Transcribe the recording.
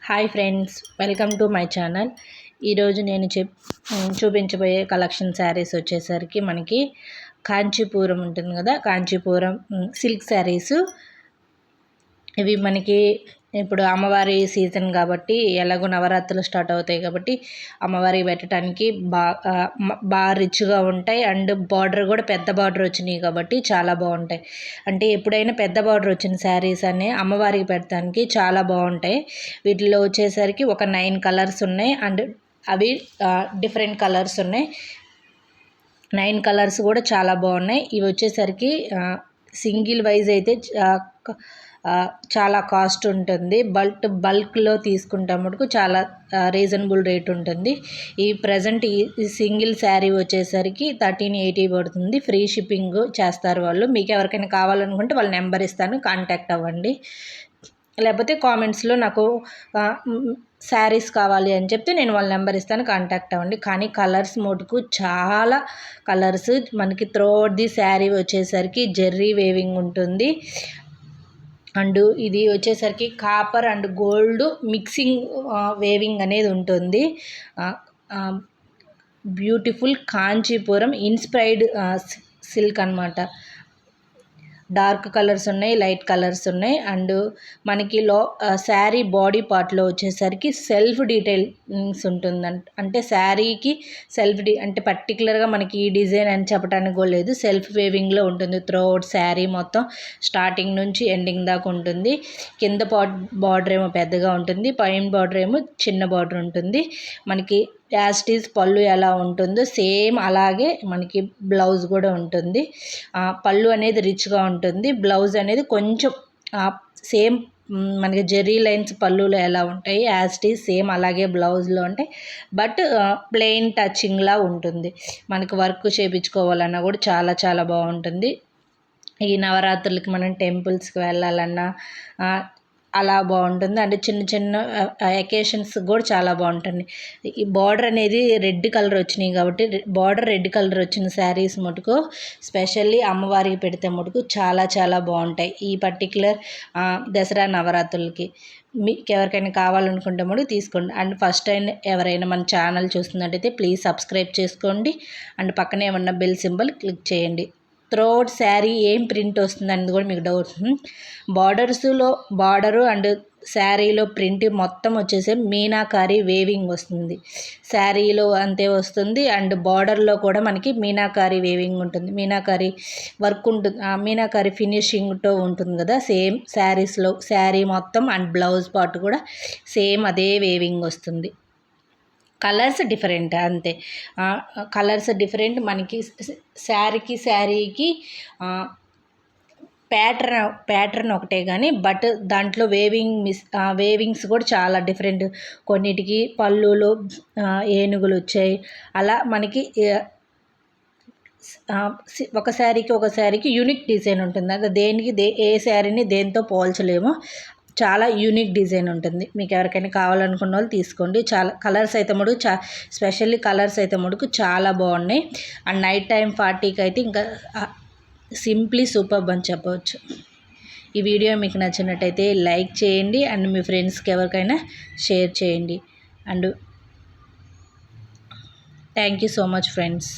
Hi friends, welcome to my channel. ఈరోజు నేను చూపించబోయే కలెక్షన్ శారీస్ వచ్చేసరికి మనకి కాంచీపురం ఉంటుంది కదా, కాంచీపురం సిల్క్ శారీస్. ఇవి మనకి ఇప్పుడు అమ్మవారి సీజన్ కాబట్టి, ఎలాగో నవరాత్రులు స్టార్ట్ అవుతాయి కాబట్టి అమ్మవారికి పెట్టడానికి బాగా రిచ్గా ఉంటాయి. అండ్ బార్డర్ కూడా పెద్ద బార్డర్ వచ్చినాయి కాబట్టి చాలా బాగుంటాయి. అంటే ఎప్పుడైనా పెద్ద బార్డర్ వచ్చిన శారీస్ అనే అమ్మవారికి పెట్టడానికి చాలా బాగుంటాయి. వీటిలో వచ్చేసరికి ఒక 9 కలర్స్ ఉన్నాయి. అండ్ అవి డిఫరెంట్ కలర్స్ ఉన్నాయి. 9 కలర్స్ కూడా చాలా బాగున్నాయి. ఇవి వచ్చేసరికి సింగిల్ వైజ్ అయితే చాలా కాస్ట్ ఉంటుంది. బల్క్లో తీసుకుంటాం మటుకు చాలా రీజనబుల్ రేట్ ఉంటుంది. ఈ ప్రజెంట్ ఈ సింగిల్ శారీ వచ్చేసరికి 1380 పడుతుంది. ఫ్రీ షిప్పింగ్ చేస్తారు వాళ్ళు. మీకు ఎవరికైనా కావాలనుకుంటే వాళ్ళ నెంబర్ ఇస్తాను, కాంటాక్ట్ అవ్వండి. లేకపోతే కామెంట్స్లో నాకు శారీస్ కావాలి అని చెప్తే నేను వాళ్ళ నెంబర్ ఇస్తాను, కాంటాక్ట్ అవ్వండి. కానీ కలర్స్ మటుకు చాలా కలర్స్ మనకి త్రూఅవుట్ ది శారీ వచ్చేసరికి జెర్రీ వేవింగ్ ఉంటుంది. అండ్ ఇది వచ్చేసరికి copper and gold mixing weaving అనేది ఉంటుంది. బ్యూటిఫుల్ కాంచీపురం ఇన్స్పైర్డ్ సిల్క్ అన్నమాట. డార్క్ కలర్స్ ఉన్నాయి, లైట్ కలర్స్ ఉన్నాయి. అండ్ మనకి శారీ బాడీ పార్ట్లో వచ్చేసరికి సెల్ఫ్ డీటెయిలింగ్స్ ఉంటుంది. అంటే శారీకి అంటే పర్టికులర్గా మనకి ఈ డిజైన్ అని చెప్పడానికి కూడా లేదు. సెల్ఫ్ వేవింగ్లో ఉంటుంది త్రూఅవుట్ శారీ మొత్తం, స్టార్టింగ్ నుంచి ఎండింగ్ దాకా ఉంటుంది. కింద బార్డర్ ఏమో పెద్దగా ఉంటుంది, పైన బార్డర్ ఏమో చిన్న బార్డర్ ఉంటుంది. మనకి యాజ్ ఇట్ ఈజ్ పళ్ళు ఎలా ఉంటుందో సేమ్ అలాగే మనకి బ్లౌజ్ కూడా ఉంటుంది. పళ్ళు అనేది రిచ్గా ఉంటుంది, బ్లౌజ్ అనేది కొంచెం సేమ్ మనకి జెర్రీ లైన్స్ పళ్ళులో ఎలా ఉంటాయి యాజ్ ఇట్ ఈజ్ సేమ్ అలాగే బ్లౌజ్లో ఉంటాయి. బట్ ప్లెయిన్ టచింగ్లా ఉంటుంది. మనకి వర్క్ చేయించుకోవాలన్నా కూడా చాలా చాలా బాగుంటుంది. ఈ నవరాత్రులకి మనం టెంపుల్స్కి వెళ్ళాలన్నా అలా బాగుంటుంది. అంటే చిన్న చిన్న అకేషన్స్ కూడా చాలా బాగుంటుంది. ఈ బార్డర్ అనేది రెడ్ కలర్ వచ్చినాయి కాబట్టి బార్డర్ రెడ్ కలర్ వచ్చిన శారీస్ మటుకు స్పెషల్లీ అమ్మవారికి పెడితే మటుకు చాలా చాలా బాగుంటాయి ఈ పర్టికులర్ దసరా నవరాత్రులకి. మీకు ఎవరికైనా కావాలనుకుంటే మటుకు తీసుకోండి. అండ్ ఫస్ట్ టైం ఎవరైనా మన ఛానల్ చూస్తున్నట్టయితే ప్లీజ్ సబ్స్క్రైబ్ చేసుకోండి. అండ్ పక్కనే ఉన్న బెల్ సింబల్ క్లిక్ చేయండి. త్రూఅవుట్ శారీ ఏం ప్రింట్ వస్తుంది అనేది కూడా మీకు డౌట్. బార్డరు అండ్ శారీలో ప్రింట్ మొత్తం వచ్చేసి మీనాకారి వేవింగ్ వస్తుంది. శారీలో అంతే వస్తుంది. అండ్ బార్డర్లో కూడా మనకి మీనాకారి వేవింగ్ ఉంటుంది, మీనాకారి వర్క్ ఉంటుంది, మీనాకారి ఫినిషింగ్తో ఉంటుంది కదా సేమ్ శారీస్లో. శారీ మొత్తం అండ్ బ్లౌజ్ పార్ట్ కూడా సేమ్ అదే వేవింగ్ వస్తుంది. కలర్స్ డిఫరెంట్ అంతే. Colours different. మనకి శారీకి ప్యాటర్న్ ఒకటే కానీ బట్ దాంట్లో వేవింగ్స్ కూడా చాలా డిఫరెంట్. కొన్నిటికి పళ్ళులో ఏనుగులు వచ్చాయి. అలా మనకి ఒక శారీకి యూనిక్ డిజైన్ ఉంటుంది. అంటే ఏ శారీని దేంతో పోల్చలేము. చాలా యూనిక్ డిజైన్ ఉంటుంది. మీకు ఎవరికైనా కావాలనుకున్న వాళ్ళు తీసుకోండి. చాలా కలర్స్ అయితే మటుకు స్పెషల్లీ కలర్స్ అయితే మటుకు చాలా బాగున్నాయి. అండ్ నైట్ టైం పార్టీకి అయితే ఇంకా సింప్లీ సూపర్బ్ అని చెప్పవచ్చు. ఈ వీడియో మీకు నచ్చినట్టయితే లైక్ చేయండి అండ్ మీ ఫ్రెండ్స్కి ఎవరికైనా షేర్ చేయండి. And thank you so much friends.